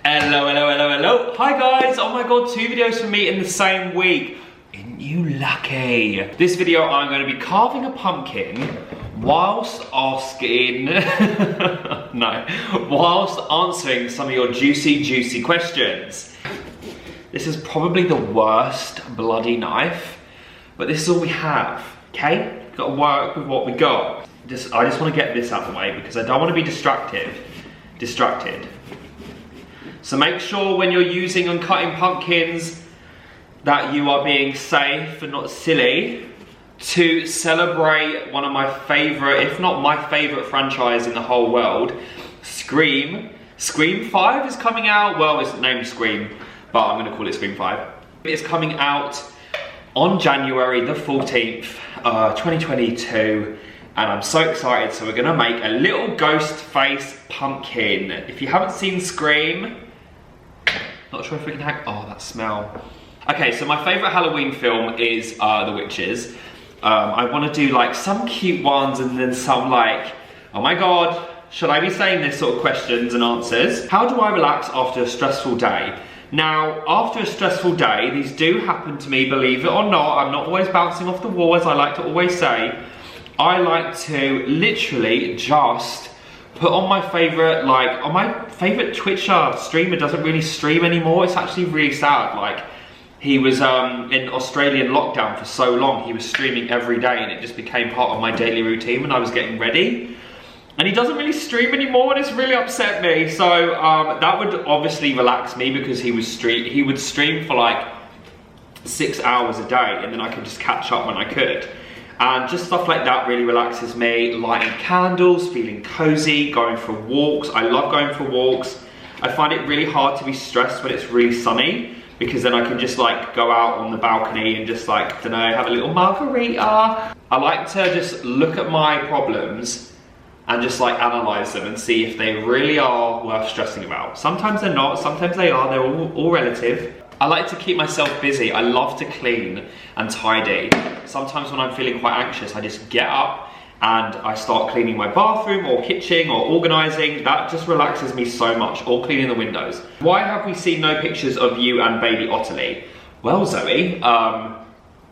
Hello, hello, hello, hello. Hi guys, oh my god, 2 videos from me in the same week. Isn't you lucky? This video I'm going to be carving a pumpkin whilst asking, whilst answering some of your juicy questions. This is probably the worst bloody knife, but this is all we have, okay? Got to work with what we got. I just want to get this out of the way because I don't want to be distracted. So make sure when you're using and cutting pumpkins that you are being safe and not silly to celebrate one of my favourite, if not my favourite franchise in the whole world, Scream. Scream 5 is coming out. Well, it's named Scream, but I'm going to call it Scream 5. It's coming out on January the 14th, 2022. And I'm so excited, so we're gonna make a little ghost face pumpkin. If you haven't seen Scream, not sure if we can hack, oh, that smell. Okay, so my favorite Halloween film is The Witches. I wanna do like some cute ones and then some like, oh my God, should I be saying this sort of questions and answers? How do I relax after a stressful day? Now, after a stressful day, these do happen to me, believe it or not. I'm not always bouncing off the wall, as I like to always say. I like to literally just put on my favorite, my favorite Twitcher streamer doesn't really stream anymore. It's actually really sad. Like, he was in Australian lockdown for so long. He was streaming every day and it just became part of my daily routine when I was getting ready. And he doesn't really stream anymore and it's really upset me. So that would obviously relax me because he would stream for like 6 hours a day and then I could just catch up when I could. And just stuff like that really relaxes me. Lighting candles, feeling cozy, going for walks. I love going for walks. I find it really hard to be stressed when it's really sunny because then I can just like go out on the balcony and just like, I don't know, have a little margarita. I like to just look at my problems and just like analyze them and see if they really are worth stressing about. Sometimes they're not, sometimes they are, they're all relative. I like to keep myself busy. I love to clean and tidy. Sometimes when I'm feeling quite anxious, I just get up and I start cleaning my bathroom or kitchen or organising. That just relaxes me so much, or cleaning the windows. Why have we seen no pictures of you and baby Ottilie? Well, Zoe,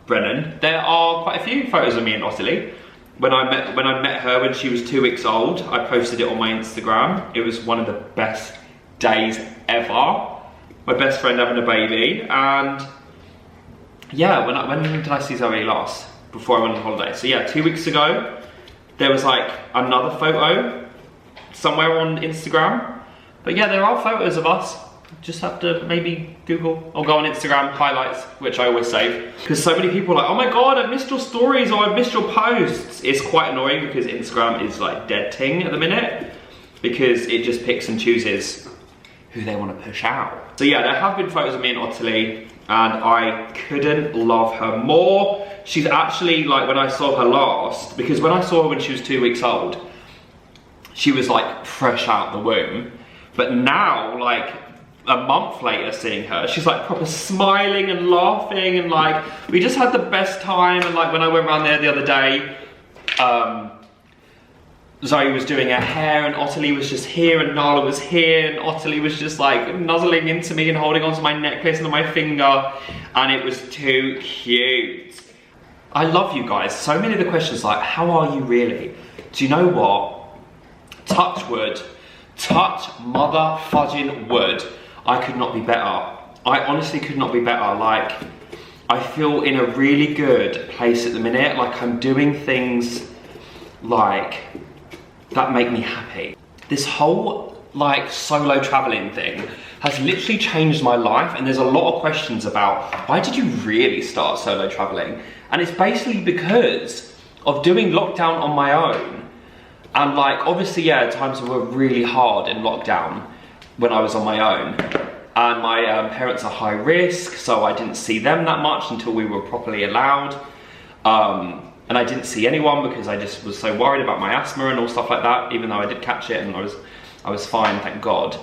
Brennan, there are quite a few photos of me and Ottilie. When I met her when she was 2 weeks old, I posted it on my Instagram. It was one of the best days ever. My best friend having a baby, and yeah, when did I see Zoe last? Before I went on holiday. So yeah, 2 weeks ago, there was like another photo somewhere on Instagram. But yeah, there are photos of us. Just have to maybe Google or go on Instagram highlights, which I always save. Because so many people are like, oh my God, I missed your stories or I missed your posts. It's quite annoying because Instagram is like dead ting at the minute because it just picks and chooses who they want to push out. So yeah, there have been photos of me and Ottilie and I couldn't love her more. She's actually, like, when I saw her last, because when I saw her when she was 2 weeks old, she was like fresh out the womb. But now, like a month later seeing her, she's like proper smiling and laughing and like, we just had the best time. And like when I went around there the other day, Zoe was doing her hair and Ottilie was just here and Nala was here and Ottilie was just like nuzzling into me and holding onto my necklace and my finger, and it was too cute. I love you guys. So many of the questions like, how are you really? Do you know what? Touch wood. Touch mother fudging wood. I could not be better. I honestly could not be better. Like, I feel in a really good place at the minute. Like I'm doing things like that make me happy. This whole like solo traveling thing has literally changed my life, and there's a lot of questions about why did you really start solo traveling? And it's basically because of doing lockdown on my own. And like obviously, yeah, times were really hard in lockdown when I was on my own, and my parents are high risk, so I didn't see them that much until we were properly allowed. And I didn't see anyone because I just was so worried about my asthma and all stuff like that, even though I did catch it and I was fine, thank God.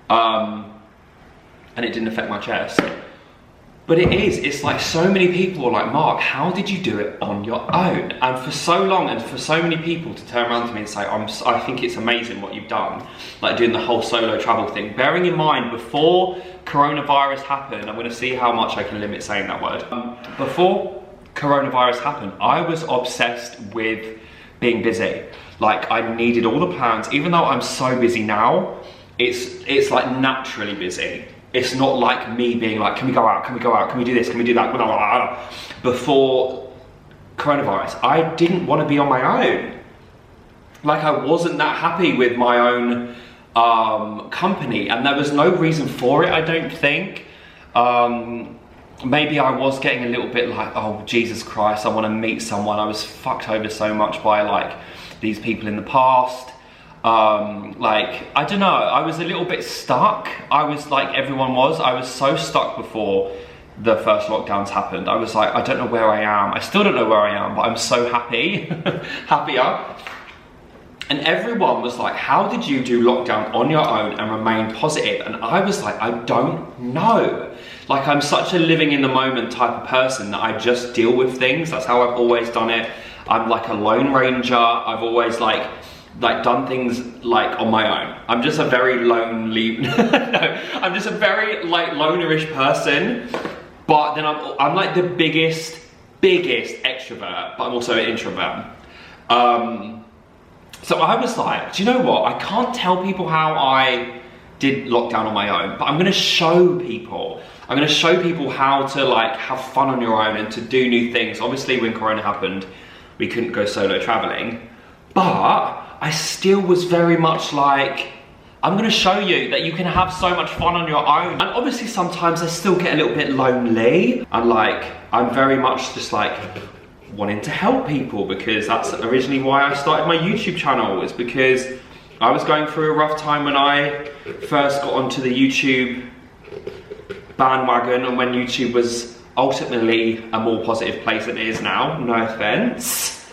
And it didn't affect my chest. But it is, it's like so many people are like, Mark, how did you do it on your own? And for so long, and for so many people to turn around to me and say, I think it's amazing what you've done, like doing the whole solo travel thing. Bearing in mind, before coronavirus happened, I'm gonna see how much I can limit saying that word. Before coronavirus happened, I was obsessed with being busy. Like, I needed all the plans, even though I'm so busy now, it's like naturally busy. It's not like me being like, can we go out, can we go out, can we do this, can we do that, blah, blah, blah. Before coronavirus, I didn't want to be on my own. Like, I wasn't that happy with my own company, and there was no reason for it, I don't think. Maybe I was getting a little bit like, oh, Jesus Christ, I want to meet someone. I was fucked over so much by like these people in the past. Like, I don't know, I was a little bit stuck. I was like everyone was. I was so stuck before the first lockdowns happened. I was like, I don't know where I am. I still don't know where I am, but I'm so happy, happier. And everyone was like, how did you do lockdown on your own and remain positive? And I was like, I don't know. Like, I'm such a living in the moment type of person that I just deal with things. That's how I've always done it. I'm like a lone ranger. I've always like done things like on my own. I'm just a very lonely, no, I'm just a very like lonerish person, but then I'm like the biggest extrovert, but I'm also an introvert. So I was like, do you know what? I can't tell people how I did lockdown on my own, but I'm gonna show people. I'm gonna show people how to like have fun on your own and to do new things. Obviously when Corona happened, we couldn't go solo traveling, but I still was very much like, I'm gonna show you that you can have so much fun on your own. And obviously sometimes I still get a little bit lonely. And like, I'm very much just like wanting to help people, because that's originally why I started my YouTube channel, is because I was going through a rough time when I first got onto the YouTube bandwagon, and when YouTube was ultimately a more positive place than it is now, no offense.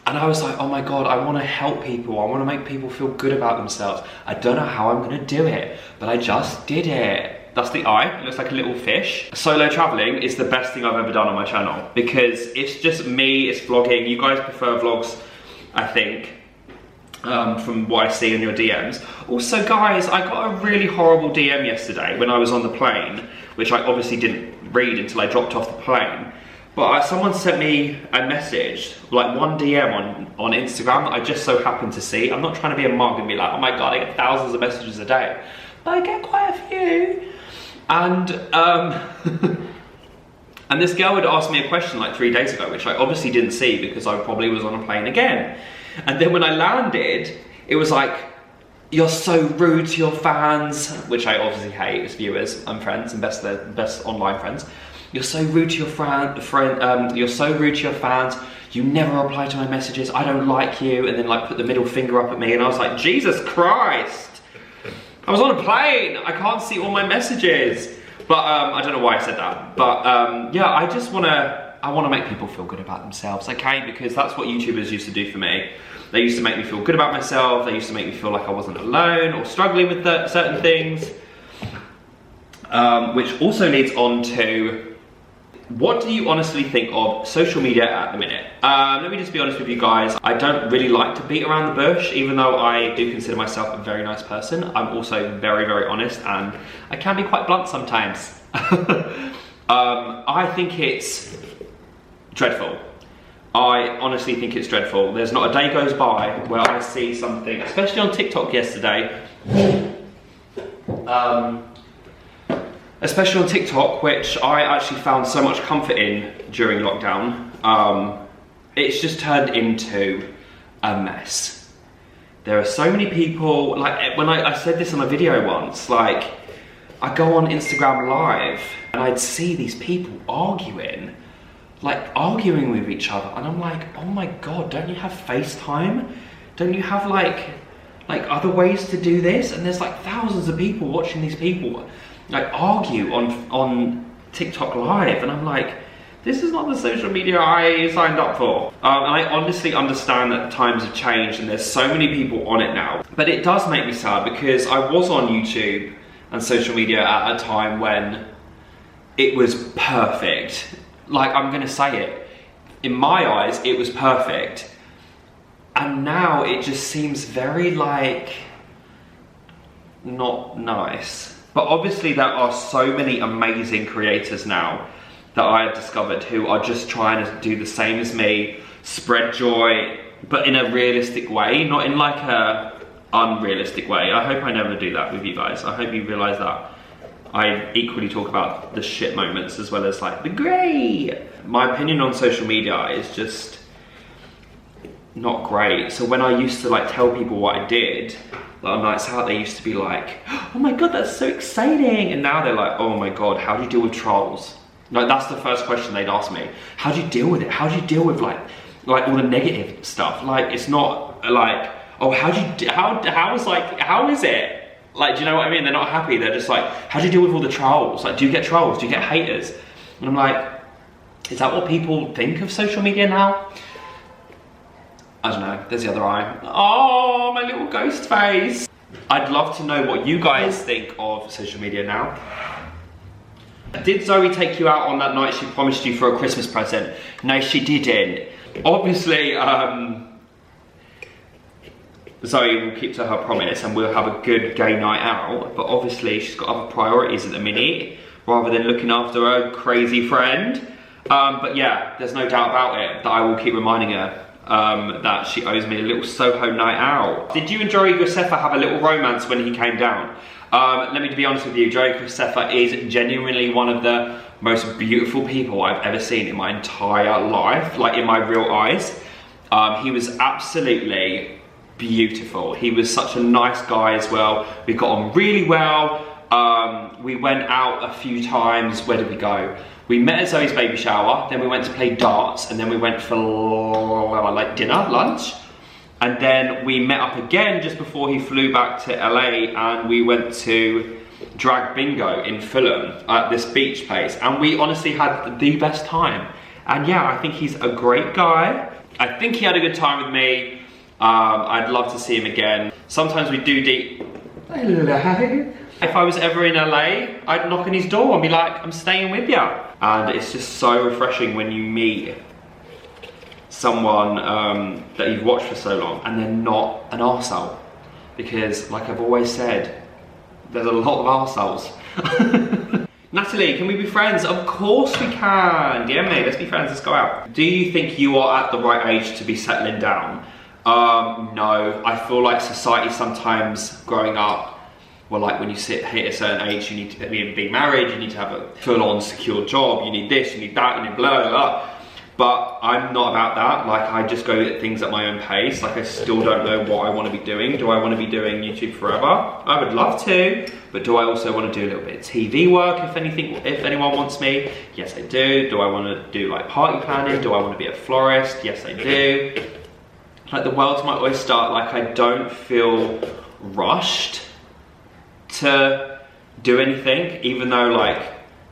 And I was like, oh my God, I want to help people. I want to make people feel good about themselves. I don't know how I'm going to do it, but I just did it. That's the eye, it looks like a little fish. Solo traveling is the best thing I've ever done on my channel, because it's just me, it's vlogging. You guys prefer vlogs, I think, from what I see in your DMs. Also guys, I got a really horrible DM yesterday when I was on the plane, which I obviously didn't read until I dropped off the plane. But someone sent me a message, like one DM on Instagram that I just so happened to see. I'm not trying to be a mug and be like, oh my God, I get thousands of messages a day. But I get quite a few. And and this girl had asked me a question like 3 days ago, which I obviously didn't see because I probably was on a plane again. And then when I landed, it was like, you're so rude to your fans, which I obviously hate as viewers and friends and best online friends. You're so rude to your you're so rude to your fans. You never reply to my messages. I don't like you. And then like put the middle finger up at me, and I was like, Jesus Christ. I was on a plane. I can't see all my messages. But I don't know why I said that. But yeah, I just I wanna make people feel good about themselves, okay? Because that's what YouTubers used to do for me. They used to make me feel good about myself. They used to make me feel like I wasn't alone or struggling with certain things. Which also leads on to, what do you honestly think of social media at the minute? Let me just be honest with you guys. I don't really like to beat around the bush, even though I do consider myself a very nice person. I'm also very, very honest, and I can be quite blunt sometimes. I think it's dreadful. I honestly think it's dreadful. There's not a day goes by where I see something, especially on TikTok yesterday, especially on TikTok, which I actually found so much comfort in during lockdown. It's just turned into a mess. There are so many people, like when I said this on a video once, like I go on Instagram Live and I'd see these people arguing with each other, and I'm like, oh my God, don't you have FaceTime? Don't you have like other ways to do this? And there's like thousands of people watching these people like argue on TikTok Live, and I'm like, this is not the social media I signed up for. And I honestly understand that times have changed and there's so many people on it now, but it does make me sad because I was on YouTube and social media at a time when it was perfect. Like, I'm gonna say it, in my eyes, it was perfect. And now it just seems very, like, not nice. But obviously there are so many amazing creators now that I have discovered who are just trying to do the same as me, spread joy, but in a realistic way, not in like a unrealistic way. I hope I never do that with you guys. I hope you realize that I equally talk about the shit moments as well as like the great. My opinion on social media is just not great. So when I used to like tell people what I did, like on nights out, they used to be like, oh my God, that's so exciting. And now they're like, oh my God, how do you deal with trolls? Like, that's the first question they'd ask me. How do you deal with it? How do you deal with like all the negative stuff? Like, it's not like, oh, how is it? Like, do you know what I mean? They're not happy. They're just like, how do you deal with all the trolls? Like, do you get trolls? Do you get haters? And I'm like, is that what people think of social media now? I don't know, there's the other eye. Oh, my little ghost face. I'd love to know what you guys think of social media now. Did Zoe take you out on that night she promised you for a Christmas present? No, she didn't. Obviously, Zoe will keep to her promise and we'll have a good gay night out, but obviously she's got other priorities at the minute, rather than looking after her crazy friend. But yeah, there's no doubt about it that I will keep reminding her that she owes me a little Soho night out. Did you and Joey Graceffa have a little romance when he came down? Let me be honest with you, Joey Graceffa is genuinely one of the most beautiful people I've ever seen in my entire life, like in my real eyes. He was absolutely beautiful. He was such a nice guy as well. We got on really well. We went out a few times. Where did we go? We met at Zoe's baby shower, then we went to play darts, and then we went for like dinner, lunch. And then we met up again just before he flew back to LA, and we went to Drag Bingo in Fulham at this beach place. And we honestly had the best time. And yeah, I think he's a great guy. I think he had a good time with me. I'd love to see him again. Sometimes we do deep. Hello. If I was ever in LA, I'd knock on his door and be like, I'm staying with you. And it's just so refreshing when you meet someone that you've watched for so long and they're not an arsehole. Because like I've always said, there's a lot of arseholes. Natalie, can we be friends? Of course we can. Yeah, mate, let's be friends, let's go out. Do you think you are at the right age to be settling down? No, I feel like society sometimes growing up, well, like when you hit a certain age, you need to be married, you need to have a full-on secure job, you need this, you need that, you need blah, blah, blah. But I'm not about that. Like, I just go at things at my own pace. Like, I still don't know what I want to be doing. Do I want to be doing YouTube forever? I would love to, but do I also want to do a little bit of TV work if anyone wants me? Yes, I do. Do I want to do like party planning? Do I want to be a florist? Yes, I do. Like, the world's my oyster. Like, I don't feel rushed to do anything, even though like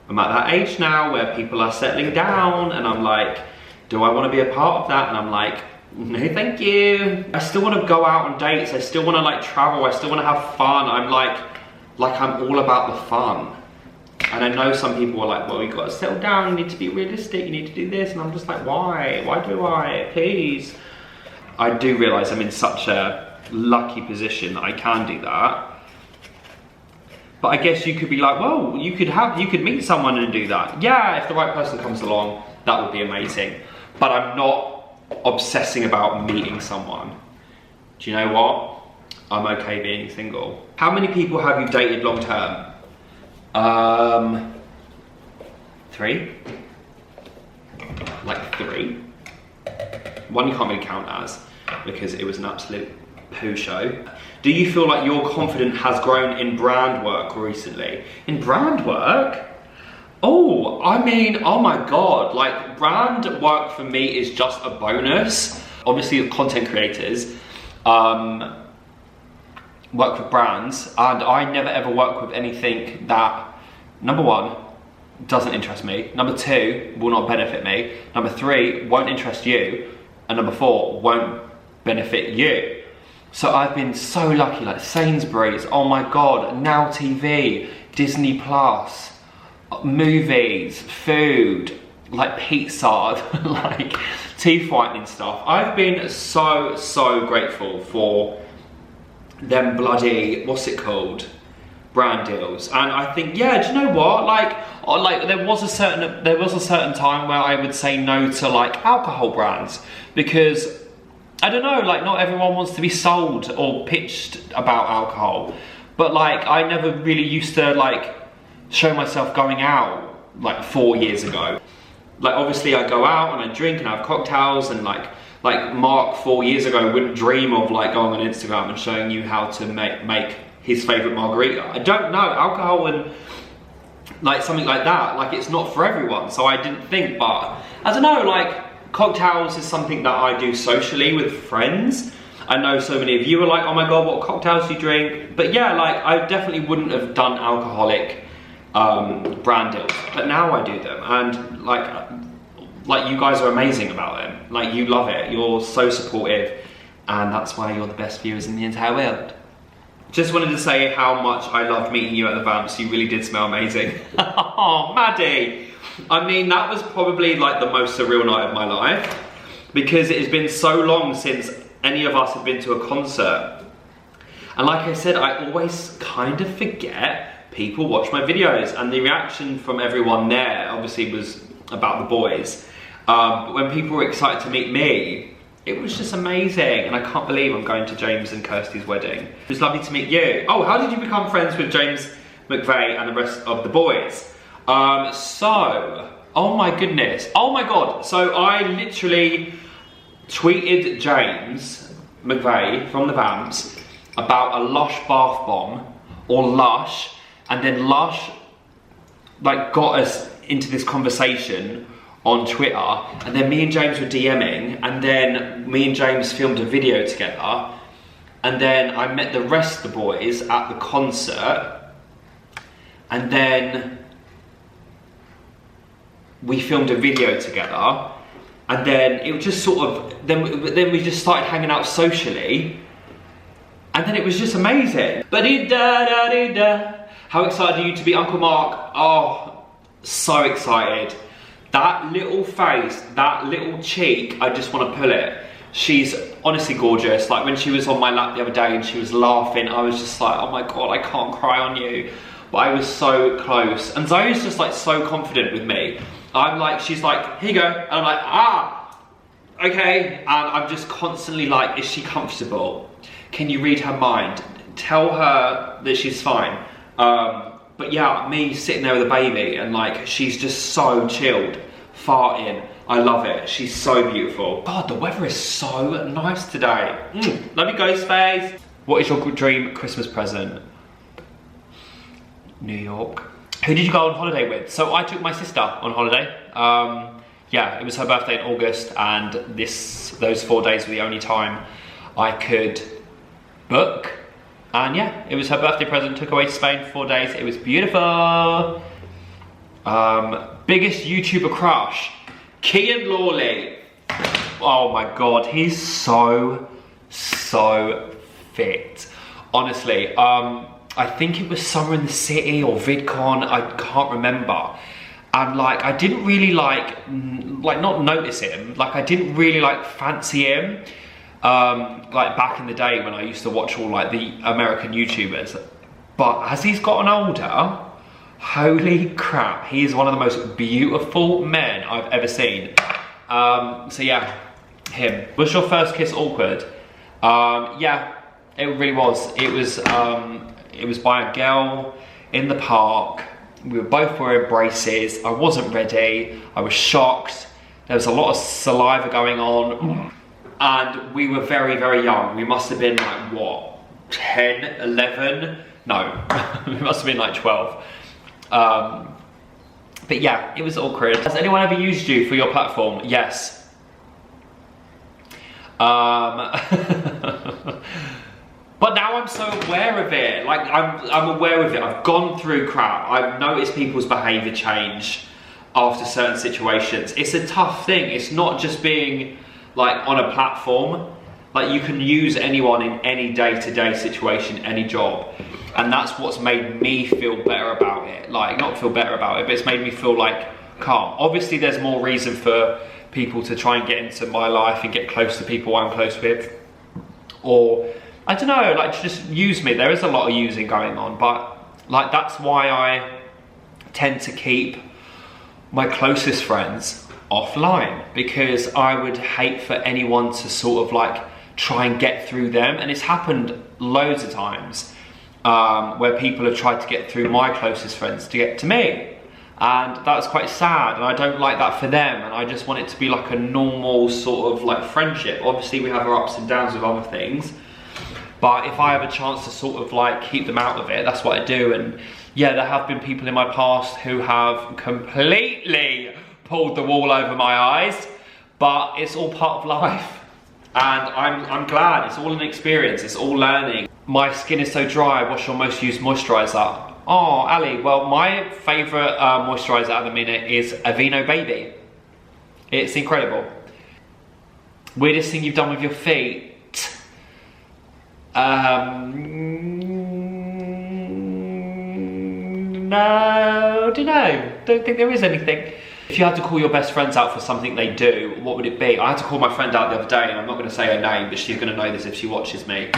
I'm at that age now where people are settling down and I'm like, do I want to be a part of that? And I'm like, no thank you. I still want to go out on dates, I still want to like travel, I still want to have fun. I'm like I'm all about the fun. And I know some people are like, well, you got to settle down, you need to be realistic, you need to do this, and I'm just like, why do I? Please. I do realise I'm in such a lucky position that I can do that. But I guess you could be like, well, you could meet someone and do that. Yeah, if the right person comes along, that would be amazing. But I'm not obsessing about meeting someone. Do you know what? I'm okay being single. How many people have you dated long term? 3. Like 3. One you can't really count as, because it was an absolute poo show. Do you feel like your confidence has grown in brand work recently? In brand work? Oh, I mean, oh my God, like brand work for me is just a bonus. Obviously the content creators work with brands, and I never ever work with anything that, number 1, doesn't interest me, number 2, will not benefit me, number 3, won't interest you, and number 4, won't benefit you. So I've been so lucky, like Sainsbury's, oh my God, Now TV, Disney Plus, movies, food, like pizza, like teeth whitening stuff. I've been so grateful for them bloody, what's it called, brand deals. And I think, yeah, do you know what, like there was a certain time where I would say no to like alcohol brands, because I don't know, like not everyone wants to be sold or pitched about alcohol, but like I never really used to like show myself going out like 4 years ago. Like obviously I go out and I drink and I have cocktails, and like Mark 4 years ago wouldn't dream of like going on Instagram and showing you how to make his favourite margarita. I don't know, alcohol and like something like that, like it's not for everyone, so I didn't think, but I don't know, like cocktails is something that I do socially with friends. I know so many of you are like, oh my God, what cocktails do you drink? But yeah, like I definitely wouldn't have done alcoholic brand deals, but now I do them, and like you guys are amazing about them. Like you love it, you're so supportive, and that's why you're the best viewers in the entire world. Just wanted to say how much I loved meeting you at the Vamps. You really did smell amazing. Oh, Maddie. I mean, that was probably like the most surreal night of my life, because it has been so long since any of us have been to a concert. And like I said, I always kind of forget people watch my videos, and the reaction from everyone there obviously was about the boys. But when people were excited to meet me, it was just amazing, and I can't believe I'm going to James and Kirsty's wedding. It was lovely to meet you. Oh, how did you become friends with James McVeigh and the rest of the boys? Oh my goodness, oh my God. So I literally tweeted James McVeigh from the Vamps about a Lush bath bomb, or Lush, and then Lush like got us into this conversation on Twitter, and then me and James were DMing, and then me and James filmed a video together, and then I met the rest of the boys at the concert, and then we filmed a video together, and then it was just sort of, then we just started hanging out socially, and then it was just amazing. How excited are you to be Uncle Mark? Oh, so excited. That little face, that little cheek, I just want to pull it. She's honestly gorgeous. Like when she was on my lap the other day and she was laughing, I was just like, oh my God, I can't cry on you. But I was so close. And Zoe's just like so confident with me. I'm like, she's like, here you go. And I'm like, ah, okay. And I'm just constantly like, is she comfortable? Can you read her mind? Tell her that she's fine. But yeah, me sitting there with a baby, and like, she's just so chilled, farting. I love it. She's so beautiful. God, the weather is so nice today. Love you, Ghostface. What is your dream Christmas present? New York. Who did you go on holiday with? So I took my sister on holiday. Yeah, it was her birthday in August, and those 4 days were the only time I could book. And yeah, it was her birthday present, took her away to Spain for 4 days. It was beautiful. Biggest YouTuber crush, Kian Lawley. Oh my God, he's so fit. Honestly, I think it was Summer in the City or VidCon, I can't remember. And like, I didn't really like not notice him. Like I didn't really like fancy him. Like back in the day when I used to watch all like the American YouTubers, but as he's gotten older, holy crap, he is one of the most beautiful men I've ever seen. So yeah, him. Was your first kiss awkward? Yeah, it really was. It was by a girl in the park. We were both wearing braces. I wasn't ready. I was shocked. There was a lot of saliva going on. And we were very, very young. We must have been like, what, 10, 11? No, we must have been like 12. But yeah, it was awkward. Has anyone ever used you for your platform? Yes. But now I'm so aware of it. Like, I'm aware of it. I've gone through crap. I've noticed people's behaviour change after certain situations. It's a tough thing. It's not just being like on a platform. Like, you can use anyone in any day-to-day situation, any job. And that's what's made me feel better about it. Like, not feel better about it, but it's made me feel like calm. Obviously, there's more reason for people to try and get into my life and get close to people I'm close with. Or, I don't know, like, just use me. There is a lot of using going on, but like, that's why I tend to keep my closest friends offline, because I would hate for anyone to sort of like try and get through them. And it's happened loads of times where people have tried to get through my closest friends to get to me, and that's quite sad, and I don't like that for them, and I just want it to be like a normal sort of like friendship. Obviously we have our ups and downs with other things, but if I have a chance to sort of like keep them out of it, that's what I do. And yeah, there have been people in my past who have completely pulled the wool over my eyes, but it's all part of life. And I'm glad. It's all an experience, it's all learning. My skin is so dry, what's your most used moisturiser? Oh, Ali, well, my favourite moisturiser at the minute is Aveeno Baby. It's incredible. Weirdest thing you've done with your feet? No, don't think there is anything. If you had to call your best friends out for something they do, what would it be? I had to call my friend out the other day, and I'm not going to say her name, but she's going to know this if she watches me.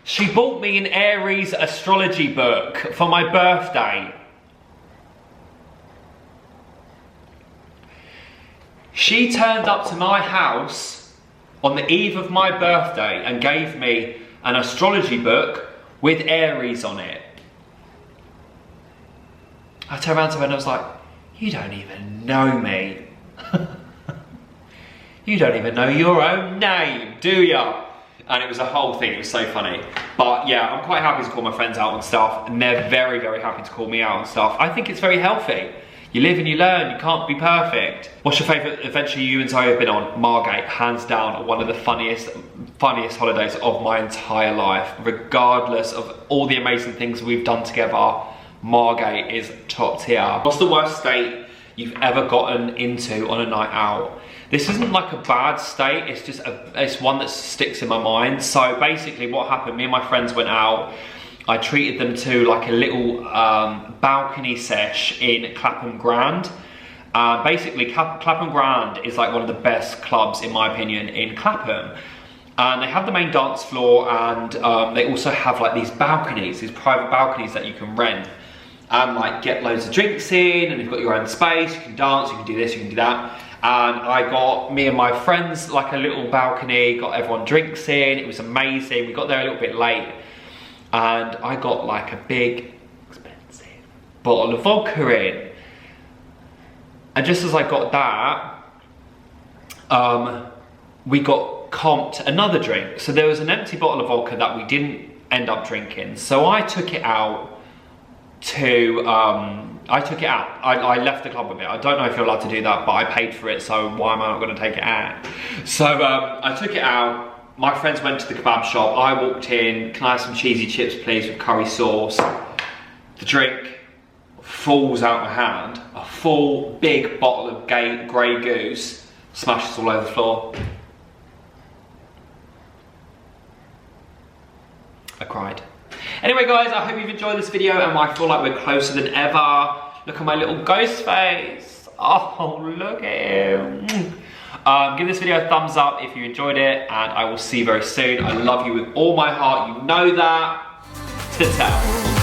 She bought me an Aries astrology book for my birthday. She turned up to my house on the eve of my birthday and gave me an astrology book with Aries on it. I turned around to her and I was like, you don't even know me. You don't even know your own name, do ya? And it was a whole thing, it was so funny. But yeah, I'm quite happy to call my friends out on stuff, and they're very, very happy to call me out on stuff. I think it's very healthy. You live and you learn, you can't be perfect. What's your favourite adventure you and Zoe have been on? Margate, hands down, one of the funniest holidays of my entire life. Regardless of all the amazing things we've done together, Margate is top tier. What's the worst state you've ever gotten into on a night out? This isn't like a bad state, it's just it's one that sticks in my mind. So basically what happened, me and my friends went out. I treated them to like a little balcony sesh in Clapham Grand. Basically, Clapham Grand is like one of the best clubs, in my opinion, in Clapham. And they have the main dance floor, and they also have like these balconies, these private balconies that you can rent. And like get loads of drinks in, and you've got your own space, you can dance, you can do this, you can do that. And I got me and my friends like a little balcony, got everyone drinks in, it was amazing. We got there a little bit late, and I got like a big, expensive bottle of vodka in. And just as I got that, we got comped another drink. So there was an empty bottle of vodka that we didn't end up drinking. So I took it out to, I left the club with it. I don't know if you're allowed to do that, but I paid for it, so why am I not going to take it out? So I took it out, my friends went to the kebab shop, I walked in, can I have some cheesy chips please with curry sauce? The drink falls out of my hand, a full big bottle of Grey Goose smashes all over the floor. I cried. Anyway guys, I hope you've enjoyed this video, and I feel like we're closer than ever. Look at my little ghost face. Oh, look at him. Give this video a thumbs up if you enjoyed it, and I will see you very soon. I love you with all my heart, you know that. Ta-ta.